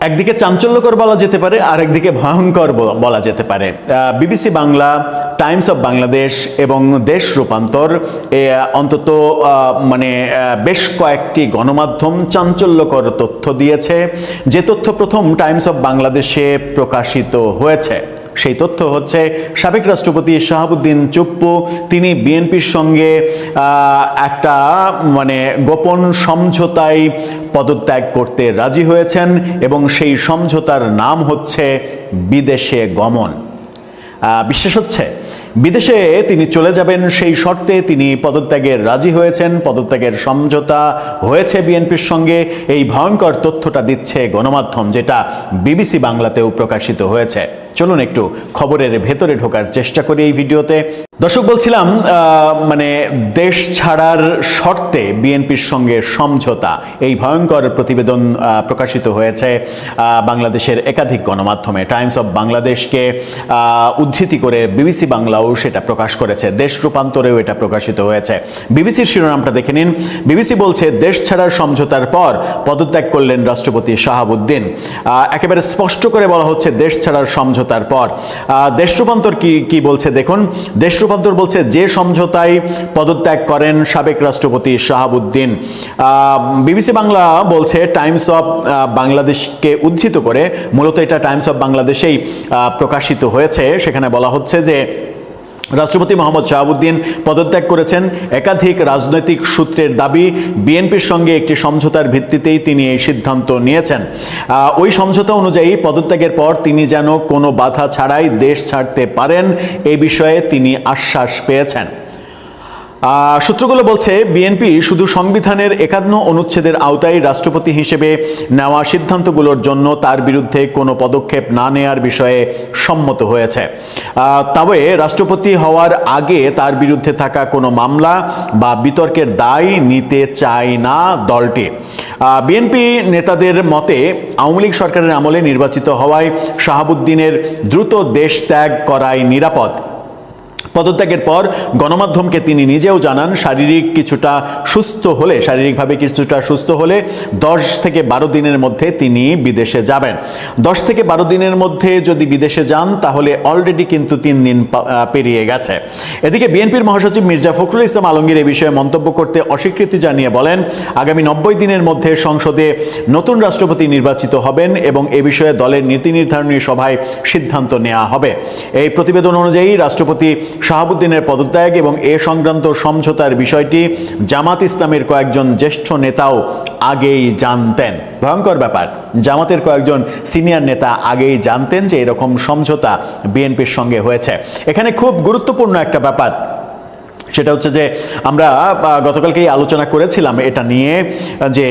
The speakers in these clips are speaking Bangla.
একদিকে চাঞ্চল্যকর বলা যেতে পারে, আর একদিকে ভয়ঙ্কর বলা যেতে পারে। BBC Bangla, Times of Bangladesh এবং দেশ রূপান্তর অন্তত বেশ কয়েকটি গণমাধ্যম চাঞ্চল্যকর তথ্য দিয়েছে। যে তথ্য প্রথম টাইমস অফ বাংলাদেশে প্রকাশিত হয়েছে সেই তথ্য হচ্ছে সাবেক রাষ্ট্রপতি শাহাবুদ্দিন চুপ্পু তিনি বিএনপির সঙ্গে একটা গোপন সমঝোতায় পদত্যাগ করতে রাজি হয়েছেন এবং সেই সমঝোতার নাম হচ্ছে বিদেশে গমন। বিশ্বাস হচ্ছে বিদেশে তিনি চলে যাবেন সেই শর্তে তিনি পদত্যাগের রাজি হয়েছেন, পদত্যাগের সমঝোতা হয়েছে বিএনপির সঙ্গে। এই ভয়ঙ্কর তথ্যটা দিচ্ছে গণমাধ্যম, যেটা বিবিসি বাংলাতেও প্রকাশিত হয়েছে। চলুন একটু খবরের ভেতরে ঢোকার চেষ্টা করি এই ভিডিওতে। দর্শক, বলছিলাম দেশ ছাড়ার শর্তে বিএনপির সঙ্গে সমঝোতা, এই ভয়ঙ্কর প্রতিবেদন প্রকাশিত হয়েছে বাংলাদেশের একাধিক গণমাধ্যমে। টাইমস অফ বাংলাদেশকে উদ্ধৃতি করে বিবিসি বাংলাও সেটা প্রকাশ করেছে, দেশ রূপান্তরেও এটা প্রকাশিত হয়েছে। বিবিসির শিরোনামটা দেখে নিন। বিবিসি বলছে, দেশ ছাড়ার সমঝোতার পর পদত্যাগ করলেন রাষ্ট্রপতি শাহাবুদ্দিন। একেবারে স্পষ্ট করে বলা হচ্ছে দেশ ছাড়ার সমঝোতার পর। দেশ রূপান্তর কি বলছে দেখুন। দেশ রূপান্তর বলছে, যে সমঝোতায় পদত্যাগ করেন সাবেক রাষ্ট্রপতি শাহাবুদ্দিন। বিবিসি বাংলা বলছে টাইমস অফ বাংলাদেশকে উদ্ধৃত করে, মূলত এটা টাইমস অফ বাংলাদেশেই প্রকাশিত হয়েছে। সেখানে বলা হচ্ছে যে রাষ্ট্রপতি মোহাম্মদ শাহাবুদ্দিন পদত্যাগ করেছেন। একাধিক রাজনৈতিক সূত্রের দাবি, বিএনপির সঙ্গে একটি সমঝোতার ভিত্তিতেই তিনি এই সিদ্ধান্ত নিয়েছেন। ওই সমঝোতা অনুযায়ী পদত্যাগের পর তিনি যেন কোনো বাধা ছাড়াই দেশ ছাড়তে পারেন এ বিষয়ে তিনি আশ্বাস পেয়েছেন। সূত্রগুলো বলছে, বিএনপি শুধু সংবিধানের 51 অনুচ্ছেদের আওতায় রাষ্ট্রপতি হিসেবে নেওয়া সিদ্ধান্তগুলোর জন্য তার বিরুদ্ধে কোনো পদক্ষেপ না নেয়ার বিষয়ে সম্মত হয়েছে। তবে রাষ্ট্রপতি হওয়ার আগে তার বিরুদ্ধে থাকা কোনো মামলা বা বিতর্কের দায় নিতে চায় না দলটি। বিএনপি নেতাদের মতে, আওয়ামী লীগ সরকারের আমলে নির্বাচিত হওয়ায় শাহাবুদ্দিনের দ্রুত দেশ ত্যাগ করাই নিরাপদ। পদত্যাগের পর গণমাধ্যমকে তিনি নিজেও জানান, শারীরিকভাবে কিছুটা সুস্থ হলে 10 থেকে 12 দিনের মধ্যে তিনি বিদেশে যাবেন। 10 থেকে 12 দিনের মধ্যে যদি বিদেশে যান তাহলে অলরেডি কিন্তু 3 দিন পেরিয়ে গেছে। এদিকে বিএনপির মহাসচিব মির্জা ফখরুল ইসলাম আলমগীর এ বিষয়ে মন্তব্য করতে অস্বীকৃতি জানিয়ে বলেন, আগামী 90 দিনের মধ্যে সংসদে নতুন রাষ্ট্রপতি নির্বাচিত হবেন এবং এ বিষয়ে দলের নীতি নির্ধারণী সভায় সিদ্ধান্ত নেওয়া হবে। এই প্রতিবেদন অনুযায়ী রাষ্ট্রপতি শাহাবুদ্দিনের পদত্যাগ এবং এ সংক্রান্ত সমঝোতার বিষয়টি জামাত ইসলামের কয়েকজন জ্যেষ্ঠ নেতাও আগেই জানতেন। ভয়ঙ্কর ব্যাপার, জামাতের কয়েকজন সিনিয়র নেতা আগেই জানতেন যে এরকম সমঝোতা বিএনপির সঙ্গে হয়েছে। এখানে খুব গুরুত্বপূর্ণ একটা ব্যাপার, সেটা হচ্ছে যে আমরা গতকালকেই আলোচনা করেছিলাম এটা নিয়ে, যে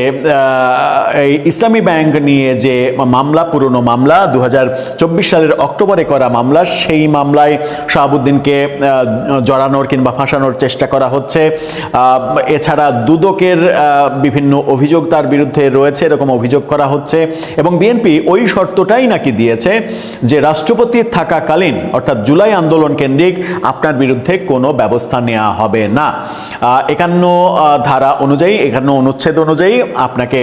এই ইসলামী ব্যাংক নিয়ে যে মামলা, পুরনো মামলা 2024 সালের অক্টোবরে করা মামলা, সেই মামলায় শাহাবুদ্দিনকে জড়ানোর কিংবা ফাঁসানোর চেষ্টা করা হচ্ছে। এছাড়া দুদকের বিভিন্ন অভিযোগ তার বিরুদ্ধে রয়েছে, এরকম অভিযোগ করা হচ্ছে। এবং বিএনপি ওই শর্তটাই নাকি দিয়েছে যে রাষ্ট্রপতি থাকাকালীন, অর্থাৎ জুলাই আন্দোলন কেন্দ্রিক, আপনার বিরুদ্ধে কোনো ব্যবস্থা নেওয়া হবে না। 51 ধারা অনুযায়ী, 51 অনুচ্ছেদ অনুযায়ী আপনাকে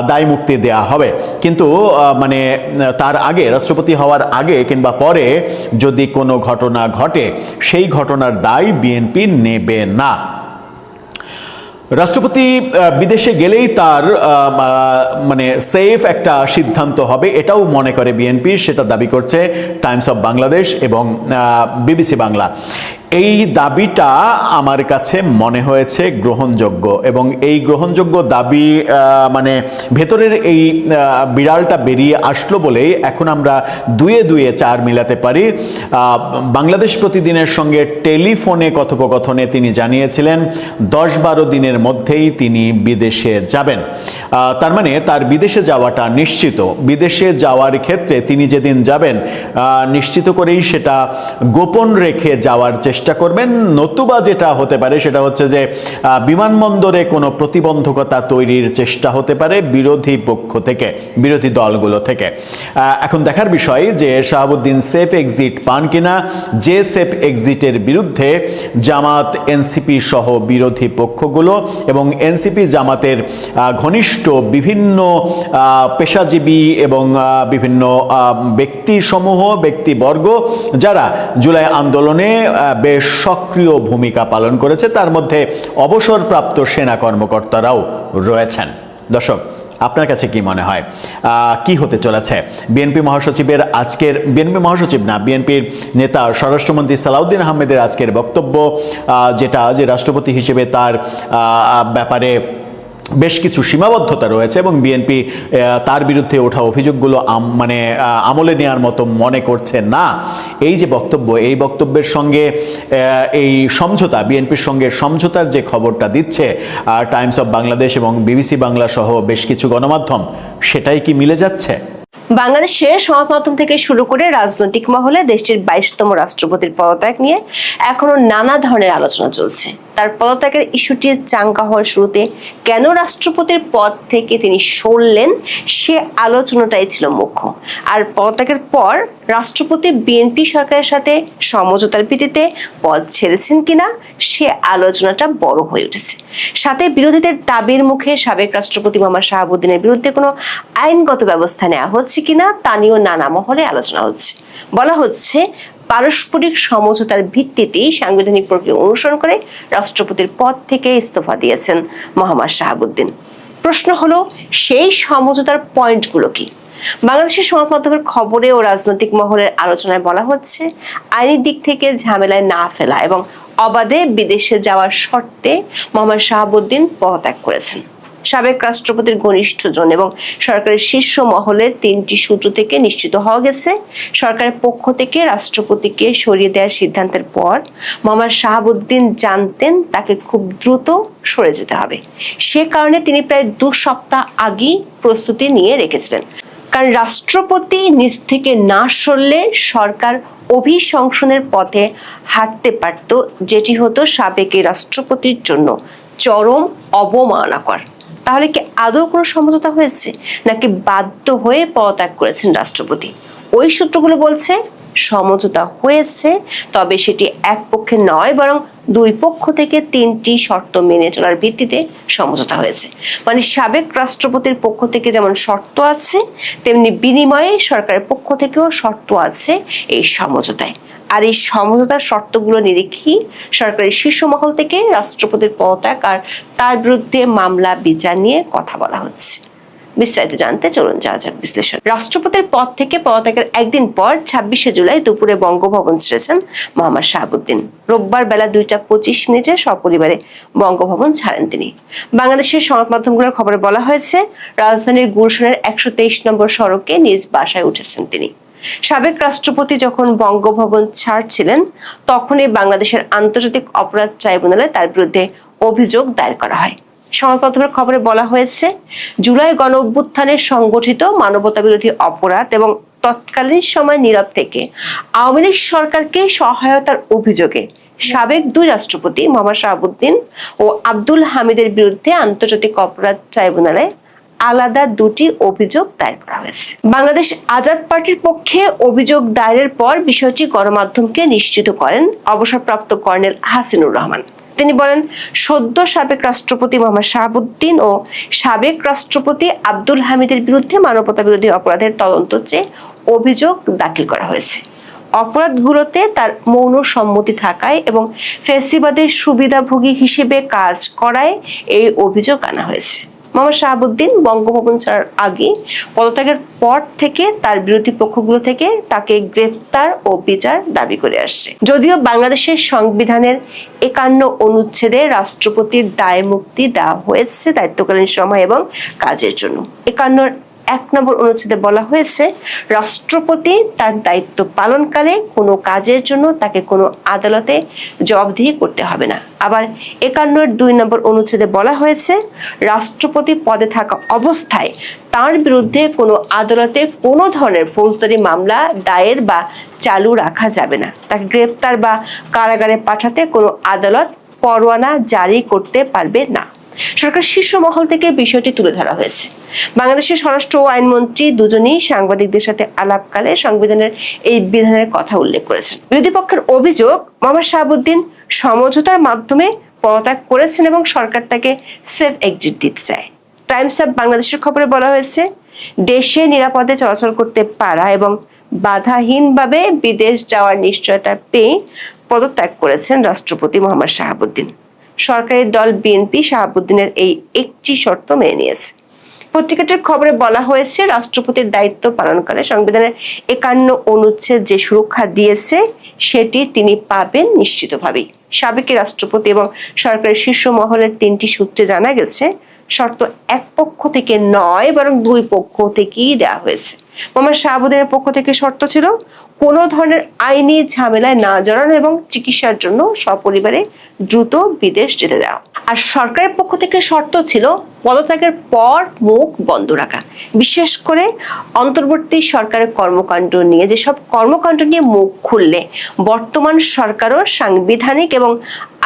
দায় মুক্তি দেয়া হবে। কিন্তু তার আগে, রাষ্ট্রপতি হওয়ার আগে কিংবা পরে যদি কোনো ঘটনা ঘটে, সেই ঘটনার দায় বিএনপি নেবে না। রাষ্ট্রপতি বিদেশে গেলেই তার সেফ একটা সিদ্ধান্ত হবে, এটাও মনে করে বিএনপি, সেটা দাবি করছে টাইমস অফ বাংলাদেশ এবং বিবিসি বাংলা। এই দাবিটা আমার কাছে মনে হয়েছে গ্রহণযোগ্য, এবং এই গ্রহণযোগ্য দাবি ভেতরের এই বিড়ালটা বেরিয়ে আসলো বলেই এখন আমরা দুয়ে দুয়ে চার মিলাতে পারি। বাংলাদেশ প্রতিদিনের সঙ্গে টেলিফোনে কথোপকথনে তিনি জানিয়েছিলেন 10-12 দিনের মধ্যেই তিনি বিদেশে যাবেন। তার মানে তার বিদেশে যাওয়াটা নিশ্চিত। বিদেশে যাওয়ার ক্ষেত্রে তিনি যেদিন যাবেন নিশ্চিত করেই সেটা গোপন রেখে যাওয়ার চেষ্টা চেষ্টা করবেন, নতুবা যেটা হতে পারে সেটা হচ্ছে যে বিমানবন্দরে কোনো প্রতিবন্ধকতা তৈরির চেষ্টা হতে পারে বিরোধী পক্ষ থেকে, বিরোধী দলগুলো থেকে। এখন দেখার বিষয় যে শাহাবুদ্দিন সেফ এক্সিট পান কিনা। যে সেফ এক্সিটের বিরুদ্ধে জামাত, এনসিপি সহ বিরোধী পক্ষগুলো এবং এনসিপি জামাতের ঘনিষ্ঠ বিভিন্ন পেশাজীবী এবং বিভিন্ন ব্যক্তিসমূহ, ব্যক্তিবর্গ যারা জুলাই আন্দোলনে বেশ সক্রিয় ভূমিকা পালন করেছে, তার মধ্যে অবসরপ্রাপ্ত সেনা কর্মকর্তারাও রয়েছেন। দর্শক, আপনার কাছে কি মনে হয় কি হতে চলেছে? বিএনপির নেতা স্বরাষ্ট্রমন্ত্রী সালাউদ্দিন আহমেদের আজকের বক্তব্য, যেটা যে রাষ্ট্রপতি হিসেবে তার ব্যাপারে বেশ কিছু সীমাবদ্ধতা রয়েছে এবং বিএনপি তার বিরুদ্ধে ওঠা অভিযোগগুলো আমলে নেওয়ার মতো মনে করছে না। এই যে বক্তব্য, এই বক্তব্যের সঙ্গে এই সমঝোতা, বিএনপির সঙ্গে সমঝোতার যে খবরটা দিচ্ছে টাইমস অফ বাংলাদেশ এবং বিবিসি বাংলা সহ বেশ কিছু গণমাধ্যম, সেটাই কি মিলে যাচ্ছে? বাংলাদেশের সংবাদ মাধ্যম থেকে শুরু করে রাজনৈতিক মহলে দেশটির 22তম রাষ্ট্রপতির পদত্যাগ নিয়ে এখনো নানা ধরনের আলোচনা চলছে। তার পদত্যাগের ইস্যুটি চাঙ্গা হওয়ার শুরুতে কেন রাষ্ট্রপতির পদ থেকে তিনি সরলেন, সে আলোচনাটাই ছিল মুখ্য। আর পদত্যাগের পর রাষ্ট্রপতি বিএনপি সরকারের সাথে সমঝোতার ভিত্তিতে পদ ছেড়েছেন কিনা, সে আলোচনাটা বড় হয়ে উঠেছে। সাথে বিরোধীদের দাবির মুখে সাবেক রাষ্ট্রপতি মোহাম্মদ শাহাবুদ্দিনের বিরুদ্ধে কোনো আইনগত ব্যবস্থা নেওয়া হচ্ছে কিনা তা নিয়েও নানা মহলে আলোচনা হচ্ছে। বলা হচ্ছে পারস্পরিক সমঝোতার ভিত্তিতেই সাংবিধানিক প্রক্রিয়া অনুসরণ করে রাষ্ট্রপতির পদ থেকে ইস্তফা দিয়েছেন মোহাম্মদ শাহাবুদ্দিন। প্রশ্ন হলো, সেই সমঝোতার পয়েন্টগুলো কি? বাংলাদেশের সংবাদ মাধ্যমের খবরে ও রাজনৈতিক মহলের আলোচনায় বলা হচ্ছে, আইনি দিক থেকে ঝামেলায় না ফেলা এবং অবাধে বিদেশে যাওয়ার শর্তে মোহাম্মদ শাহাবুদ্দিন পদত্যাগ করেছেন। সাবেক রাষ্ট্রপতির ঘনিষ্ঠজন এবং সরকারের শীর্ষ মহলের 3টি সূত্র থেকে নিশ্চিত হওয়া গেছে, সরকারের পক্ষ থেকে রাষ্ট্রপতিকে সরিয়ে দেওয়ার সিদ্ধান্তের পর মোহাম্মদ শাহাবুদ্দিন জানতেন তাকে খুব দ্রুত সরে যেতে হবে। সে কারণে তিনি প্রায় 2 সপ্তাহ আগেই প্রস্তুতি নিয়ে রেখেছিলেন। কারণ রাষ্ট্রপতি নিজ থেকে না সরলে সরকার অভিশংসনের পথে হাঁটতে পারত, যেটি হতো সাবেক রাষ্ট্রপতির জন্য চরম অবমাননাকর। তাহলে কি আদৌ কোনো সমঝোতা হয়েছে, নাকি বাধ্য হয়ে পদত্যাগ করেছেন রাষ্ট্রপতি? ওই সূত্রগুলো বলছে সমঝোতা হয়েছে, তবে সেটি এক পক্ষে নয়, বরং 2 পক্ষ থেকে 3টি শর্ত মেনে চলার ভিত্তিতে সমঝোতা হয়েছে। মানে সাবেক রাষ্ট্রপতির পক্ষ থেকে যেমন শর্ত আছে, তেমনি বিনিময়ে সরকারের পক্ষ থেকেও শর্ত আছে এই সমঝোতায়। আর এই সমঝোতার শর্তগুলো নিরীক্ষেই সরকারের শীর্ষ মহল থেকে রাষ্ট্রপতির পদত্যাগ আর তার বিরুদ্ধে মামলা বিচার নিয়ে কথা বলা হচ্ছে। বিস্তারিত জানতে চলুন যাওয়া যাক বিশ্লেষণ। রাষ্ট্রপতির পদ থেকে পদত্যাগের একদিন পর 26শে জুলাই দুপুরে বঙ্গভবন ছেড়েছেন মোহাম্মদ শাহাবুদ্দিন। রোববার বেলা 2টা 25 সপরিবারে বঙ্গভবন ছাড়েন তিনি। বাংলাদেশের সংবাদ মাধ্যমগুলোর খবরে বলা হয়েছে, রাজধানীর গুলশানের 123 নম্বর সড়কে নিজ বাসায় উঠেছেন তিনি। সাবেক রাষ্ট্রপতি যখন বঙ্গভবন ছাড়ছিলেন, তখনই বাংলাদেশের আন্তর্জাতিক অপরাধ ট্রাইব্যুনালে তার বিরুদ্ধে অভিযোগ দায়ের করা হয়। সংবাদপত্রের খবরে বলা হয়েছে, জুলাই গণঅভ্যুত্থানের সংগঠিত মানবতা বিরোধী অপরাধ এবং তৎকালীন সময় নীরব থেকে আওয়ামী লীগ সরকারকে সহায়তার অভিযোগে সাবেক 2 রাষ্ট্রপতি মোহাম্মদ শাহাবুদ্দিন ও আব্দুল হামিদের বিরুদ্ধে আন্তর্জাতিক অপরাধ ট্রাইব্যুনালে আলাদা 2টি অভিযোগ দায়ের করা হয়েছে। বাংলাদেশ আজাদ পার্টির পক্ষে অভিযোগ দায়েরের পর বিষয়টি গণমাধ্যমকে নিশ্চিত করেন অবসরপ্রাপ্ত কর্নেল হাসিনুর রহমান। তিনি বলেন, সদ্য সাবেক রাষ্ট্রপতি মোহাম্মদ শাহাবুদ্দিন ও সাবেক রাষ্ট্রপতি আব্দুল হামিদের বিরুদ্ধে মানবতা বিরোধী অপরাধের তদন্ত চেয়ে অভিযোগ দাখিল করা হয়েছে। অপরাধগুলোতে তার মৌন সম্মতি থাকায় এবং ফ্যাসিবাদের সুবিধাভোগী হিসেবে কাজ করায় এই অভিযোগ আনা হয়েছে। মোহাম্মদ শাহাবুদ্দিন বঙ্গভবন ছাড়ার আগে পদত্যাগের পর থেকে তার বিরোধী পক্ষগুলো থেকে তাকে গ্রেফতার ও বিচার দাবি করে আসছে। যদিও বাংলাদেশের সংবিধানের 51 অনুচ্ছেদে রাষ্ট্রপতির দায় মুক্তি দেওয়া হয়েছে দায়িত্বকালীন সময় এবং কাজের জন্য। 51 1 নম্বর অনুচ্ছেদে বলা হয়েছে, রাষ্ট্রপতি তার দায়িত্ব পালনকালে কোনো কাজের জন্য তাকে কোনো আদালতে জবাবদিহি করতে হবে না। আবার 51 2 নম্বর অনুচ্ছেদে বলা হয়েছে, রাষ্ট্রপতি পদে থাকা অবস্থায় তার বিরুদ্ধে কোনো আদালতে কোনো ধরনের ফৌজদারি মামলা দায়ের বা চালু রাখা যাবে না। তাকে গ্রেপ্তার বা কারাগারে পাঠাতে কোনো আদালত পরোয়ানা জারি করতে পারবে না। সরকার শীর্ষ মহল থেকে বিষয়টি তুলে ধরা হয়েছে। বাংলাদেশের স্বরাষ্ট্র ও আইনমন্ত্রী দুজনেই সাংবাদিকদের সাথে আলাপকালে সংবিধানের এই বিধানের কথা উল্লেখ করেছেন। বিরোধী পক্ষের অভিযোগ, মোহাম্মদ শাহাবুদ্দিন সমঝোতার মাধ্যমে পদত্যাগ করেছেন এবং সরকার তাকে সেফ এক্সিট দিতে চায়। টাইমস অফ বাংলাদেশের খবরে বলা হয়েছে, দেশে নিরাপদে চলাচল করতে পারা এবং বাধাহীনভাবে বিদেশ যাওয়ার নিশ্চয়তা পেয়ে পদত্যাগ করেছেন রাষ্ট্রপতি মোহাম্মদ শাহাবুদ্দিন। সরকারি দল বিএনপি শাহাবুদ্দিনের এই একটি শর্ত মেনে নিয়েছে। পত্রিকাটির খবরে বলা হয়েছে, রাষ্ট্রপতির দায়িত্ব পালনকালে সংবিধানের 51 অনুচ্ছেদ যে সুরক্ষা দিয়েছে সেটি তিনি পাবেন নিশ্চিতভাবেই। সাবেক রাষ্ট্রপতি এবং সরকারের শীর্ষ মহলের 3টি সূত্রে জানা গেছে, শর্ত এক পক্ষ থেকে নয় বরং 2 পক্ষ থেকেই দেওয়া হয়েছে। মোহাম্মদ শাহাবুদ্দিনের পক্ষ থেকে শর্ত ছিল কোনো ধরনের আইনি ঝামেলায় না জড়ানো এবং চিকিৎসার জন্য সপরিবারে দ্রুত বিদেশ যেতে দেওয়া। আর সরকারের পক্ষ থেকে শর্ত ছিল পদত্যাগের পর মুখ বন্ধ রাখা, বিশেষ করে অন্তর্বর্তী সরকারের কর্মকাণ্ড নিয়ে। যেসব কর্মকাণ্ড নিয়ে মুখ খুললে বর্তমান সরকারও সাংবিধানিক এবং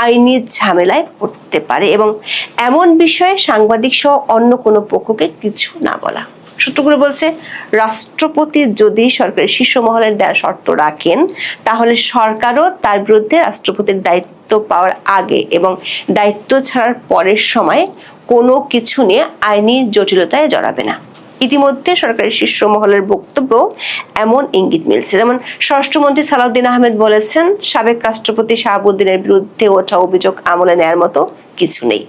আইনি ঝামেলায় পড়তে পারে এবং এমন বিষয়ে সাংবাদিক সহ অন্য কোনো পক্ষকে কিছু না বলা। সূত্রগুলো বলছে, রাষ্ট্রপতি যদি সরকারের শীর্ষ মহলের দেওয়া শর্ত রাখেন, তাহলে সরকারও তার বিরুদ্ধে রাষ্ট্রপতির দায়িত্ব পাওয়ার আগে এবং দায়িত্ব ছাড়ার পরের সময় কোনো কিছু নিয়ে আইনি জটিলতায় জড়াবে না। ইতিমধ্যে সরকারের শীর্ষ মহলের বক্তব্য এমন ইঙ্গিত মিলছে। যেমন স্বরাষ্ট্রমন্ত্রী সালাউদ্দিন আহমেদ বলেছেন, সাবেক রাষ্ট্রপতি শাহাবুদ্দিনের বিরুদ্ধে ওঠা অভিযোগ আমলে নেয়ার মতো কিছু নেই।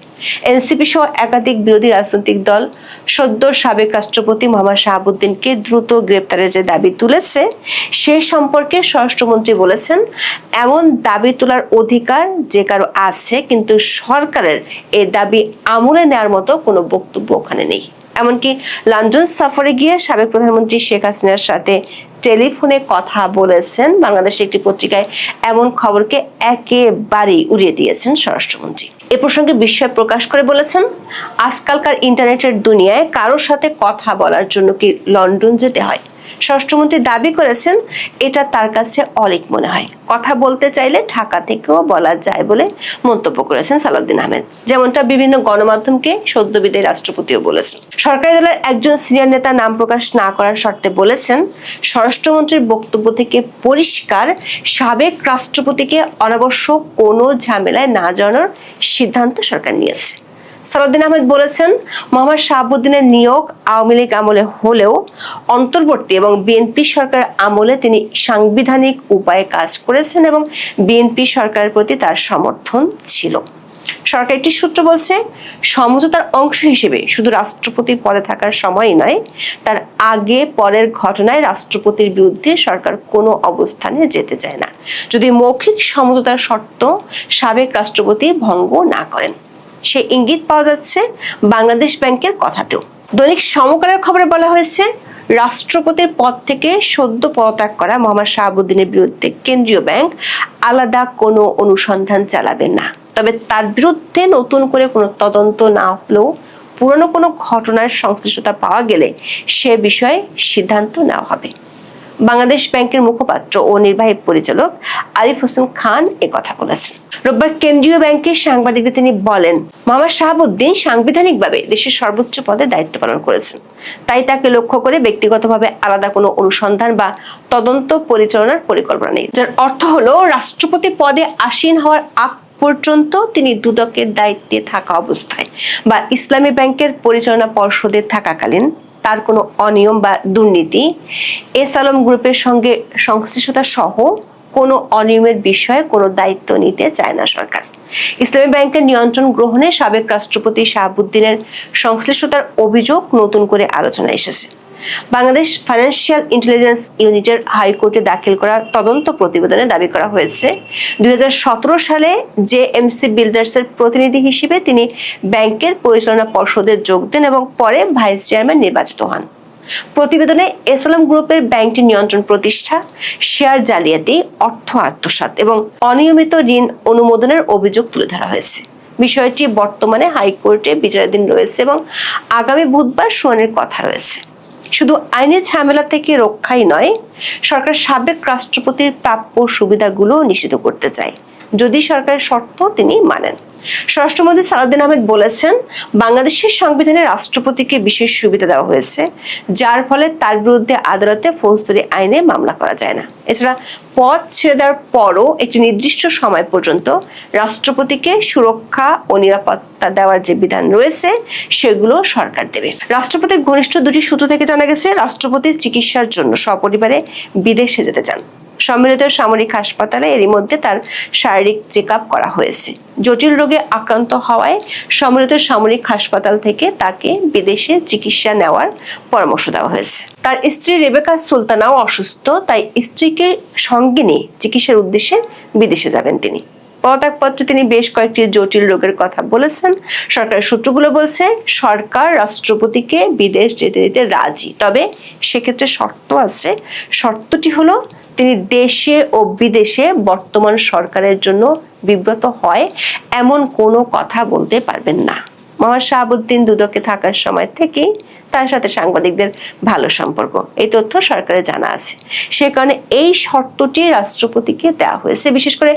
এনসিপি সহ একাধিক বিরোধী রাজনৈতিক দল সদ্য সাবেক রাষ্ট্রপতি মোহাম্মদ শাহাবুদ্দিনকে দ্রুত গ্রেপ্তারের যে দাবি তুলেছে সে সম্পর্কে স্বরাষ্ট্রমন্ত্রী বলেছেন, এমন দাবি তোলার অধিকার যে কারো আছে, কিন্তু সরকারের এই দাবি আমলে নেওয়ার মতো কোনো বক্তব্য ওখানে নেই। এমনকি লন্ডন সফরে গিয়ে সাবেক প্রধানমন্ত্রী শেখ হাসিনার সাথে টেলিফোনে কথা বলেছেন বাংলাদেশের একটি পত্রিকায় এমন খবরকে একেবারেই উড়িয়ে দিয়েছেন স্বরাষ্ট্রমন্ত্রী। এ প্রসঙ্গে বিস্ময় প্রকাশ করে বলেছেন, আজকালকার ইন্টারনেটের দুনিয়ায় কারোর সাথে কথা বলার জন্য কি লন্ডন যেতে হয়? স্বরাষ্ট্রমন্ত্রী দাবি করেছেন, এটা তার কাছে অলীক মনে হয়। কথা বলতে চাইলে ঢাকা থেকেও বলা যায় বলে মন্তব্য করেছেন সালাউদ্দিন আহমেদ, যেমনটা বিভিন্ন গণমাধ্যমকে সদ্য বিদায়ী রাষ্ট্রপতিও বলেছেন। সরকারি দলের একজন সিনিয়র নেতা নাম প্রকাশ না করার শর্তে বলেছেন, স্বরাষ্ট্রমন্ত্রীর বক্তব্য থেকে পরিষ্কার সাবেক রাষ্ট্রপতিকে অনাবশ্যক কোনো ঝামেলায় না জড়ানোর সিদ্ধান্ত সরকার নিয়েছে। সালাউদ্দিন আহমেদ বলেছেন, মোহাম্মদ শাহাবুদ্দিনের নিয়োগ আওয়ামী লীগ আমলে হলেও অন্তর্বর্তী এবং বিএনপি সরকার আমলে তিনি সাংবিধানিক উপায়ে কাজ করেছেন এবং বিএনপি সরকারের প্রতি তার সমর্থন ছিল। সরকার একটি সূত্র বলছে, সমঝোতার অংশ হিসেবে শুধু রাষ্ট্রপতি পদে থাকার সময়ই নয়, তার আগে পরের ঘটনায় রাষ্ট্রপতির বিরুদ্ধে সরকার কোনো অবস্থানে যেতে চায় না, যদি মৌখিক সমঝোতার শর্ত সাবেক রাষ্ট্রপতি ভঙ্গ না করেন। সে ইঙ্গিত পাওয়া যাচ্ছে বাংলাদেশ ব্যাংকের কথাতেও। দৈনিক সমকালের খবরে বলা হয়েছে, রাষ্ট্রপতির পদ থেকে সদ্য পদত্যাগ করা মোহাম্মদ শাহাবুদ্দিনের বিরুদ্ধে কেন্দ্রীয় ব্যাংক আলাদা কোনো অনুসন্ধান চালাবে না। তবে তার বিরুদ্ধে নতুন করে কোনো তদন্ত না হলেও পুরনো কোনো ঘটনার সংশ্লিষ্টতা পাওয়া গেলে সে বিষয়ে সিদ্ধান্ত নেওয়া হবে। বাংলাদেশ ব্যাংকের মুখপাত্র ও নির্বাহী পরিচালক আরিফ হোসেন খান কথা বলেছেন। রোববার কেন্দ্রীয় ব্যাংকের সাংবাদিকদের তিনি বলেন, মোহাম্মদ শাহাবুদ্দিন সাংবিধানিকভাবে দেশের সর্বোচ্চ পদে দায়িত্ব পালন করেছেন, তাই তাকে লক্ষ্য করে ব্যক্তিগতভাবে আলাদা কোনো অনুসন্ধান বা তদন্ত পরিচালনার পরিকল্পনা নেই। যার অর্থ হলো, রাষ্ট্রপতি পদে আসীন হওয়ার আগ পর্যন্ত তিনি দুদকের দায়িত্বে থাকা অবস্থায় বা ইসলামী ব্যাংকের পরিচালনা পর্ষদে থাকাকালীন তার কোনো অনিয়ম বা দুর্নীতি, এস আলম গ্রুপের সঙ্গে সংশ্লিষ্টতা সহ কোনো অনিয়মের বিষয়ে কোনো দায়িত্ব নিতে চায় না সরকার। ইসলামী ব্যাংকের নিয়ন্ত্রণ গ্রহণে সাবেক রাষ্ট্রপতি শাহাবুদ্দিনের সংশ্লিষ্টতার অভিযোগ নতুন করে আলোচনায় এসেছে। বাংলাদেশ ফাইন্যান্সিয়াল ইন্টেলিজেন্স ইউনিটের হাইকোর্টে দাখিল করা তদন্ত প্রতিবেদনে দাবি করা হয়েছে, 2017 সালে জেএমসি বিল্ডার্সের প্রতিনিধি হিসেবে তিনি ব্যাংকের পরিচালনা পর্ষদে যোগ দেন এবং পরে ভাইস চেয়ারম্যান নির্বাচিত হন। প্রতিবেদনে এসএলএম গ্রুপের ব্যাংকটি নিয়ন্ত্রণ প্রতিষ্ঠা, শেয়ার জালিয়াতি, অর্থ আত্মসাৎ এবং অনিয়মিত ঋণ অনুমোদনের অভিযোগ তুলে ধরা হয়েছে। বিষয়টি বর্তমানে হাইকোর্টে বিচারাধীন রয়েছে এবং আগামী বুধবার শুনানির কথা রয়েছে। শুধু আইনি ঝামেলা থেকে রক্ষাই নয়, সরকার সাবেক রাষ্ট্রপতির প্রাপ্য সুবিধাগুলো নিশ্চিত করতে চায় যদি সরকারের শর্ত তিনি মানেন। স্বরাষ্ট্রমন্ত্রী সালাউদ্দিন আহমেদ বলেছেন, বাংলাদেশের সংবিধানে রাষ্ট্রপতিকে বিশেষ সুবিধা দেওয়া হয়েছে, যার ফলে তার বিরুদ্ধে আদালতে ফৌজদারি আইনে মামলা করা যায় না। এছাড়া পদ ছেড়ে দেওয়ার পরও একটি নির্দিষ্ট সময় পর্যন্ত রাষ্ট্রপতিকে সুরক্ষা ও নিরাপত্তা দেওয়ার যে বিধান রয়েছে সেগুলো সরকার দেবে। রাষ্ট্রপতির ঘনিষ্ঠ দুটি সূত্র থেকে জানা গেছে, রাষ্ট্রপতি চিকিৎসার জন্য সপরিবারে বিদেশে যেতে চান। সম্মিলিত সামরিক হাসপাতালে এরই মধ্যে তার শারীরিক চেক আপ করা হয়েছে। জটিল রোগে আক্রান্ত হওয়ায় সম্মিলিত সামরিক হাসপাতাল থেকে তাকে বিদেশে চিকিৎসা নেওয়ার পরামর্শ দেওয়া হয়েছে। তার স্ত্রী রেবেকা সুলতানাও অসুস্থ, তাই স্ত্রীকে সঙ্গে নিয়ে চিকিৎসার উদ্দেশ্যে বিদেশে যাবেন তিনি। পদত্যাগপত্রে তিনি বেশ কয়েকটি জটিল রোগের কথা বলেছেন। সরকারের সূত্রগুলো বলছে, সরকার রাষ্ট্রপতিকে বিদেশ যেতে দিতে রাজি, তবে সেক্ষেত্রে শর্ত আছে। শর্তটি হলো, তিনি দেশে ও বিদেশে বর্তমান সরকারের জন্য বিব্রত হয় এমন কোনো কথা বলতে পারবেন না। মোহাম্মদ শাহাবুদ্দিন দুদকে থাকার সময় থেকেই তার সাথে সাংবাদিকদের ভালো সম্পর্ক, এই তথ্য সরকারের জানা আছে। সে কারণে এই শর্তটি রাষ্ট্রপতিকে দেওয়া হয়েছে। বিশেষ করে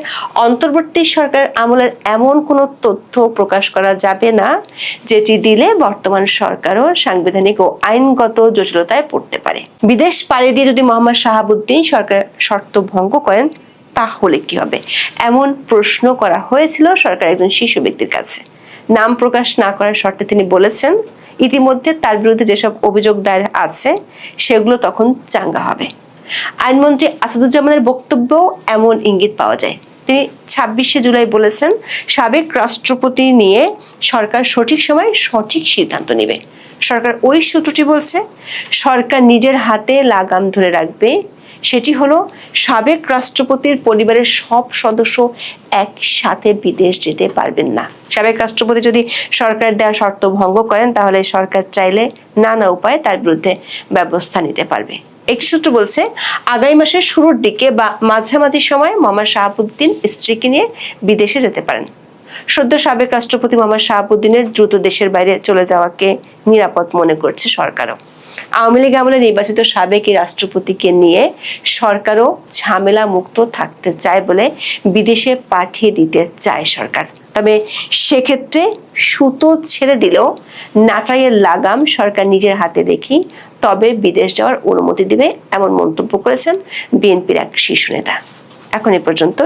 অন্তর্বর্তী সরকার আমলের এমন কোনো তথ্য প্রকাশ করা যাবে না যেটি দিলে বর্তমান সরকারও সাংবিধানিক ও আইনগত জটিলতায় পড়তে পারে। বিদেশ পাড়ি দিয়ে যদি মোহাম্মদ শাহাবুদ্দিন সরকার শর্ত ভঙ্গ করেন তাহলে কি হবে, এমন প্রশ্ন করা হয়েছিল সরকার একজন শীর্ষ ব্যক্তির কাছে। নাম প্রকাশ না করার শর্তে তিনি বলেছেন, ইতিমধ্যে তার বিরুদ্ধে যেসব অভিযোগ দায়ের আছে সেগুলো তখন চাঙ্গা হবে। আইনমন্ত্রী আসাদুজ্জামানের বক্তব্যেও এমন ইঙ্গিত পাওয়া যায়। তিনি 26শে জুলাই বলেছেন, সাবেক রাষ্ট্রপতি নিয়ে সরকার সঠিক সময় সঠিক সিদ্ধান্ত নেবে। সরকার ওই সূত্রটি বলছে, সরকার নিজের হাতে লাগাম ধরে রাখবে। সেটি হলো, সাবেক রাষ্ট্রপতির পরিবারের সব সদস্য একসাথে বিদেশ যেতে পারবেন না। সাবেক রাষ্ট্রপতি যদি সরকার দেওয়া শর্ত ভঙ্গ করেন তাহলে সরকার চাইলে নানা উপায়ে তার বিরুদ্ধে ব্যবস্থা নিতে পারবে। একটি সূত্র বলছে, আগামী মাসের শুরুর দিকে বা মাঝামাঝি সময় মোহাম্মদ শাহাবুদ্দিন স্ত্রীকে নিয়ে বিদেশে যেতে পারেন। সদ্য সাবেক রাষ্ট্রপতি মোহাম্মদ শাহাবুদ্দিনের দ্রুত দেশের বাইরে চলে যাওয়াকে নিরাপদ মনে করছে সরকারও। আওয়ামী লীগ আমলে নির্বাচিত সাবেক এই রাষ্ট্রপতিকে নিয়ে সরকারও ঝামেলা মুক্ত থাকতে চায় বলে বিদেশে পাঠিয়ে দিতে চায় সরকার। তবে সেক্ষেত্রে সুতো ছেড়ে দিলেও নাটাইয়ের লাগাম সরকার নিজের হাতে রেখে তবে বিদেশ যাওয়ার অনুমতি দিবে, এমন মন্তব্য করেছেন বিএনপির এক শীর্ষ নেতা। এখন এ পর্যন্ত।